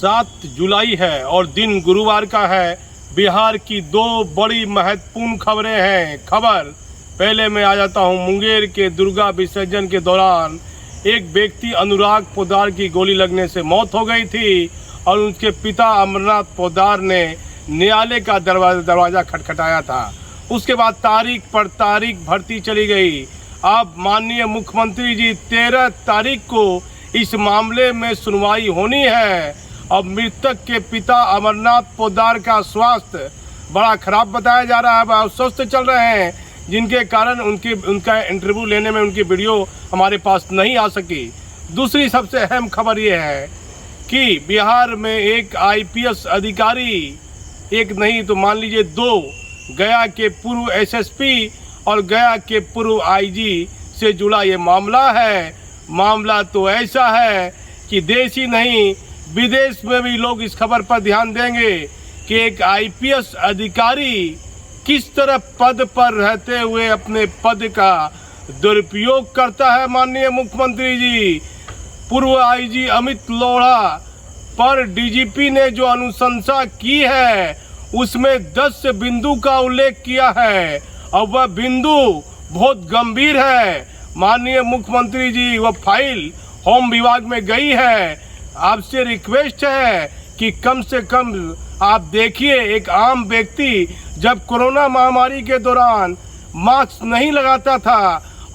7 जुलाई है और दिन गुरुवार का है। बिहार की 2 बड़ी महत्वपूर्ण खबरें हैं। खबर पहले मैं आ जाता हूं। मुंगेर के दुर्गा विसर्जन के दौरान एक व्यक्ति अनुराग पोद्दार की गोली लगने से मौत हो गई थी और उनके पिता अमरनाथ पोद्दार ने न्यायालय का दरवाज़ा खटखटाया था। उसके बाद तारीख पर तारीख बढ़ती चली गई। अब माननीय मुख्यमंत्री जी 13 तारीख को इस मामले में सुनवाई होनी है। अब मृतक के पिता अमरनाथ पोद्दार का स्वास्थ्य बड़ा खराब बताया जा रहा है, अस्वस्थ चल रहे हैं, जिनके कारण उनका इंटरव्यू लेने में उनकी वीडियो हमारे पास नहीं आ सकी। दूसरी सबसे अहम खबर ये है कि बिहार में एक IPS अधिकारी, एक नहीं तो मान लीजिए 2, गया के पूर्व SSP और गया के पूर्व IG से जुड़ा ये मामला है। मामला तो ऐसा है कि देश ही नहीं विदेश में भी लोग इस खबर पर ध्यान देंगे कि एक IPS अधिकारी किस तरह पद पर रहते हुए अपने पद का दुरुपयोग करता है। माननीय मुख्यमंत्री जी, पूर्व IG अमित लोढ़ा पर DGP ने जो अनुशंसा की है उसमें 10 बिंदु का उल्लेख किया है और वह बिंदु बहुत गंभीर है। माननीय मुख्यमंत्री जी, वह फाइल होम विभाग में गई है। आपसे रिक्वेस्ट है कि कम से कम आप देखिए, एक आम व्यक्ति जब कोरोना महामारी के दौरान मास्क नहीं लगाता था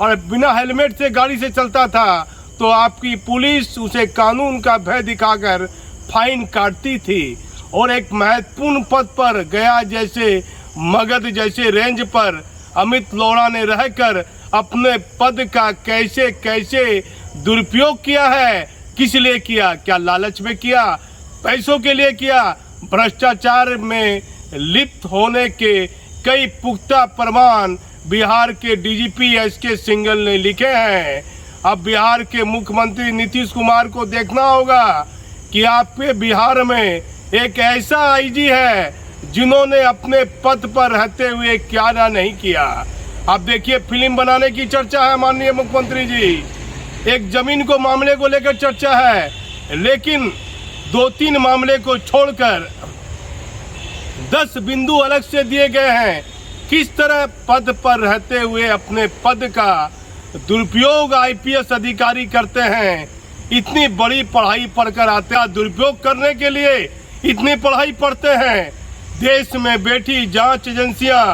और बिना हेलमेट से गाड़ी से चलता था तो आपकी पुलिस उसे कानून का भय दिखाकर फाइन काटती थी। और एक महत्वपूर्ण पद पर गया जैसे मगध जैसे रेंज पर अमित लोढ़ा ने रहकर अपने पद का कैसे कैसे दुरुपयोग किया है। किस लिए किया? क्या लालच में किया? पैसों के लिए किया? भ्रष्टाचार में लिप्त होने के कई पुख्ता प्रमाण बिहार के DGP SK सिंघल ने लिखे हैं। अब बिहार के मुख्यमंत्री नीतीश कुमार को देखना होगा कि आपके बिहार में एक ऐसा IG है जिन्होंने अपने पद पर रहते हुए क्या ना नहीं किया। आप देखिए, फिल्म बनाने की चर्चा है माननीय मुख्यमंत्री जी, एक जमीन को मामले को लेकर चर्चा है, लेकिन 2-3 मामले को छोड़कर 10 बिंदु अलग से दिए गए हैं। किस तरह पद पर रहते हुए अपने पद का दुरुपयोग IPS अधिकारी करते हैं। इतनी बड़ी पढ़ाई पढ़कर आते हैं, दुरुपयोग करने के लिए इतनी पढ़ाई पढ़ते हैं। देश में बैठी जांच एजेंसियां,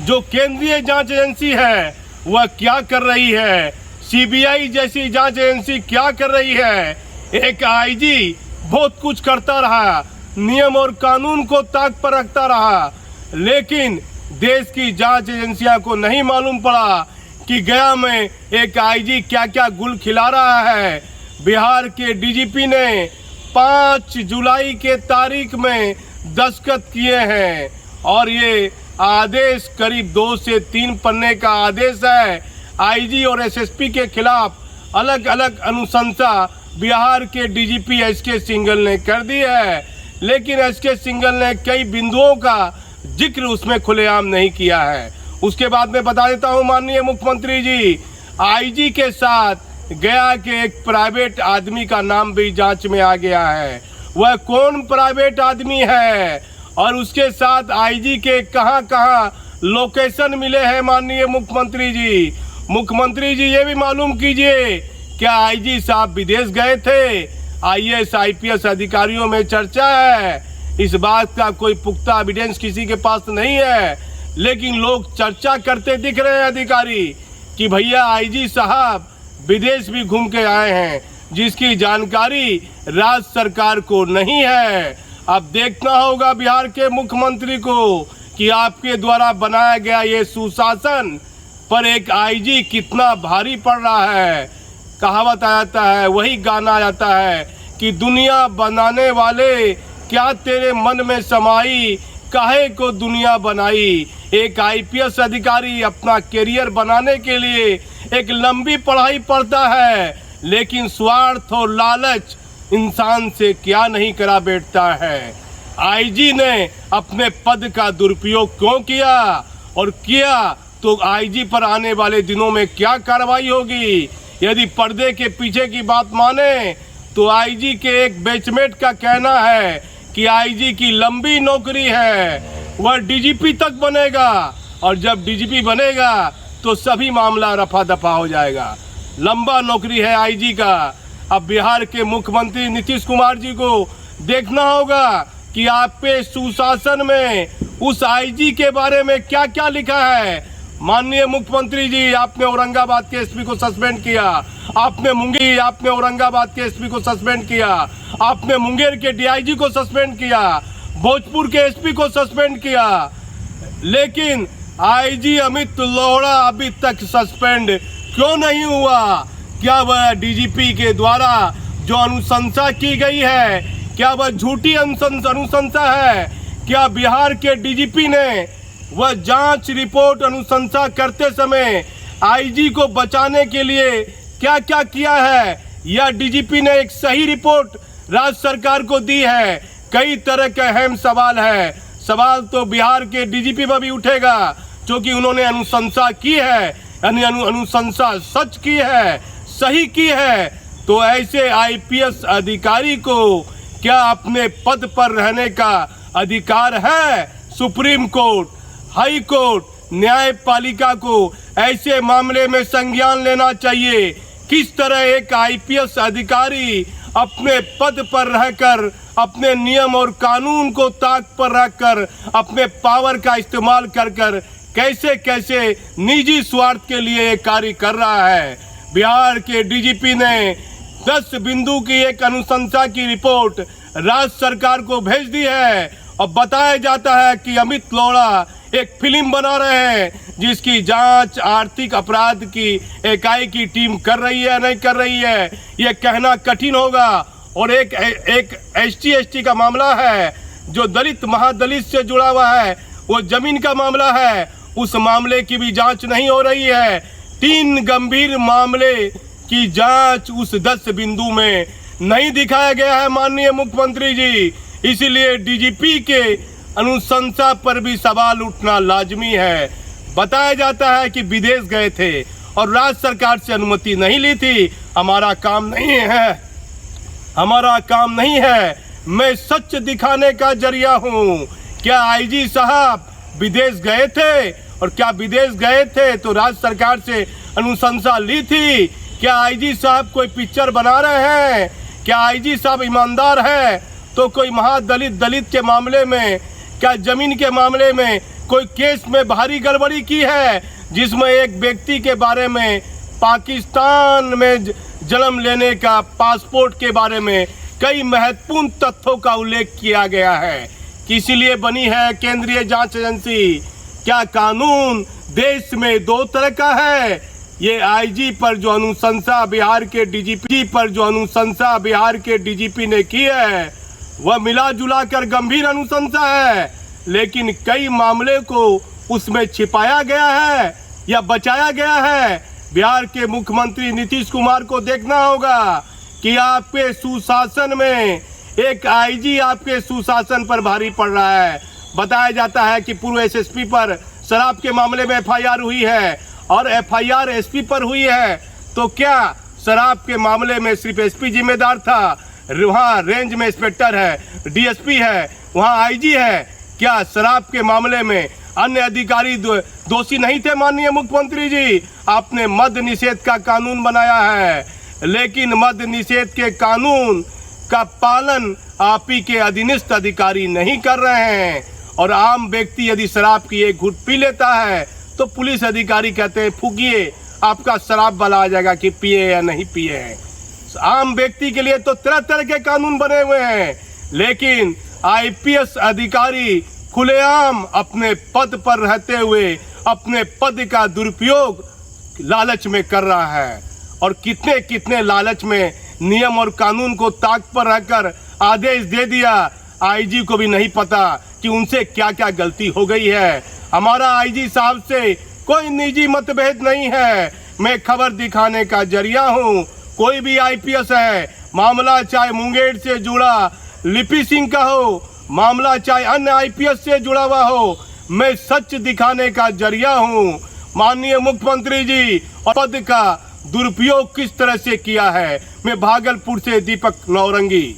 जो केंद्रीय जांच एजेंसी है वह क्या कर रही है, CBI जैसी जांच एजेंसी क्या कर रही है। एक IG बहुत कुछ करता रहा, नियम और कानून को ताक पर रखता रहा, लेकिन देश की जांच एजेंसियां को नहीं मालूम पड़ा कि गया में एक IG क्या क्या गुल खिला रहा है। बिहार के DGP ने 5 जुलाई के तारीख में दस्तखत किए हैं और ये आदेश करीब 2 से 3 पन्ने का आदेश है। IG और SSP के खिलाफ अलग अलग अनुशंसा बिहार के DGP SK सिंघल ने कर दी है, लेकिन SK सिंघल ने कई बिंदुओं का जिक्र उसमें खुलेआम नहीं किया है। उसके बाद मैं बता देता हूं माननीय मुख्यमंत्री जी, IG के साथ गया के एक प्राइवेट आदमी का नाम भी जांच में आ गया है। वह कौन प्राइवेट आदमी है और उसके साथ IG के कहां-कहां लोकेशन मिले हैं माननीय मुख्यमंत्री जी। मुख्यमंत्री जी, ये भी मालूम कीजिए, क्या IG साहब विदेश गए थे? IAS IPS अधिकारियों में चर्चा है। इस बात का कोई पुख्ता एविडेंस किसी के पास नहीं है, लेकिन लोग चर्चा करते दिख रहे हैं अधिकारी कि भैया IG साहब विदेश भी घूम के आए हैं, जिसकी जानकारी राज्य सरकार को नहीं है। अब देखना होगा बिहार के मुख्यमंत्री को कि आपके द्वारा बनाया गया ये सुशासन पर एक IG कितना भारी पड़ रहा है। कहावत आ जाता है, वही गाना आ जाता है कि दुनिया बनाने वाले क्या तेरे मन में समाई, काहे को दुनिया बनाई। एक IPS अधिकारी अपना करियर बनाने के लिए एक लंबी पढ़ाई पढ़ता है, लेकिन स्वार्थ और लालच इंसान से क्या नहीं करा बैठता है। IG ने अपने पद का दुरुपयोग क्यों किया और किया तो IG पर आने वाले दिनों में क्या कार्रवाई होगी। यदि पर्दे के पीछे की बात माने तो आईजी के एक बैचमेट का कहना है कि आईजी की लंबी नौकरी है, वह डीजीपी तक बनेगा और जब डीजीपी बनेगा तो सभी मामला रफा दफा हो जाएगा। लंबा नौकरी है आईजी का। अब बिहार के मुख्यमंत्री नीतीश कुमार जी को देखना होगा कि आपके सुशासन में उस आईजी के बारे में क्या क्या लिखा है। माननीय मुख्यमंत्री जी, आपने औरंगाबाद के एसपी को सस्पेंड किया, आपने औरंगाबाद के एसपी को सस्पेंड किया, आपने मुंगेर के डीआईजी को सस्पेंड किया, भोजपुर के एसपी को सस्पेंड किया, लेकिन आईजी अमित लोढ़ा अभी तक सस्पेंड क्यों नहीं हुआ? क्या वह डीजीपी के द्वारा जो अनुशंसा की गई है, क्या वह झूठी अनुशंसा है? क्या बिहार के डीजीपी ने वह जांच रिपोर्ट अनुशंसा करते समय आईजी को बचाने के लिए क्या क्या किया है, या डीजीपी ने एक सही रिपोर्ट राज्य सरकार को दी है? कई तरह के अहम सवाल है। सवाल तो बिहार के डीजीपी पर भी उठेगा, क्योंकि उन्होंने अनुशंसा की है, यानी अनुशंसा सच की है, सही की है। तो ऐसे आईपीएस अधिकारी को क्या अपने पद पर रहने का अधिकार है? सुप्रीम कोर्ट, हाई कोर्ट, न्यायपालिका को ऐसे मामले में संज्ञान लेना चाहिए। किस तरह एक आईपीएस अधिकारी अपने पद पर रहकर, अपने नियम और कानून को ताक पर रखकर, अपने पावर का इस्तेमाल कर कैसे कैसे निजी स्वार्थ के लिए ये कार्य कर रहा है। बिहार के डीजीपी ने 10 बिंदु की एक अनुशंसा की रिपोर्ट राज्य सरकार को भेज दी है और बताया जाता है कि अमित लोढ़ा एक फिल्म बना रहे हैं जिसकी जांच आर्थिक अपराध की इकाई की टीम कर रही है, नहीं कर रही है, यह कहना कठिन होगा। और एक ST का मामला है जो दलित महादलित से जुड़ा हुआ है, वो जमीन का मामला है, उस मामले की भी जांच नहीं हो रही है। 3 गंभीर मामले की जांच उस 10 बिंदु में नहीं दिखाया गया है माननीय मुख्यमंत्री जी। इसीलिए डीजीपी के अनुशंसा पर भी सवाल उठना लाजमी है। बताया जाता है कि विदेश गए थे और राज्य सरकार से अनुमति नहीं ली थी। हमारा काम नहीं है, हमारा काम नहीं है, मैं सच दिखाने का जरिया हूँ। क्या आईजी साहब विदेश गए थे? और क्या विदेश गए थे तो राज्य सरकार से अनुशंसा ली थी? क्या आईजी साहब कोई पिक्चर बना रहे हैं? क्या आईजी साहब ईमानदार है तो कोई दलित के मामले में, क्या जमीन के मामले में कोई केस में भारी गड़बड़ी की है, जिसमें एक व्यक्ति के बारे में, पाकिस्तान में जन्म लेने का पासपोर्ट के बारे में कई महत्वपूर्ण तथ्यों का उल्लेख किया गया है? किस लिए बनी है केंद्रीय जांच एजेंसी? क्या कानून देश में 2 तरह का है? ये आईजी पर जो अनुशंसा बिहार के डीजीपी ने की है, वह मिला जुला कर गंभीर अनुशंसा है, लेकिन कई मामले को उसमें छिपाया गया है या बचाया गया है। बिहार के मुख्यमंत्री नीतीश कुमार को देखना होगा कि आपके सुशासन में एक आईजी आपके सुशासन पर भारी पड़ रहा है। बताया जाता है कि पूर्व एसएसपी पर शराब के मामले में एफआईआर हुई है और एफआईआर एसपी पर हुई है। तो क्या शराब के मामले में सिर्फ एसपी जिम्मेदार था? वहाँ रेंज में इंस्पेक्टर है, डीएसपी है, वहाँ आईजी है। क्या शराब के मामले में अन्य अधिकारी दोषी नहीं थे? माननीय मुख्यमंत्री जी, आपने मद्य निषेध का कानून बनाया है, लेकिन मद्य निषेध के कानून का पालन आप ही के अधीनस्थ अधिकारी नहीं कर रहे हैं। और आम व्यक्ति यदि शराब की एक घूंट पी लेता है तो पुलिस अधिकारी कहते हैं फूकिए, आपका शराब वाला आ जाएगा कि पिए या नहीं पिए हैं। आम व्यक्ति के लिए तो तरह तरह के कानून बने हुए हैं, लेकिन आईपीएस अधिकारी खुलेआम अपने पद पर रहते हुए अपने पद का दुरुपयोग लालच में कर रहा है। और कितने कितने लालच में नियम और कानून को ताक पर रखकर आदेश दे दिया। आईजी को भी नहीं पता कि उनसे क्या क्या गलती हो गई है। हमारा आईजी साहब से कोई निजी मतभेद नहीं है, मैं खबर दिखाने का जरिया हूँ। कोई भी आईपीएस है, मामला चाहे मुंगेर से जुड़ा लिपि सिंह का हो, मामला चाहे अन्य आईपीएस से जुड़ा हुआ हो, मैं सच दिखाने का जरिया हूँ। माननीय मुख्यमंत्री जी, और पद का दुरुपयोग किस तरह से किया है। मैं भागलपुर से दीपक नौरंगी।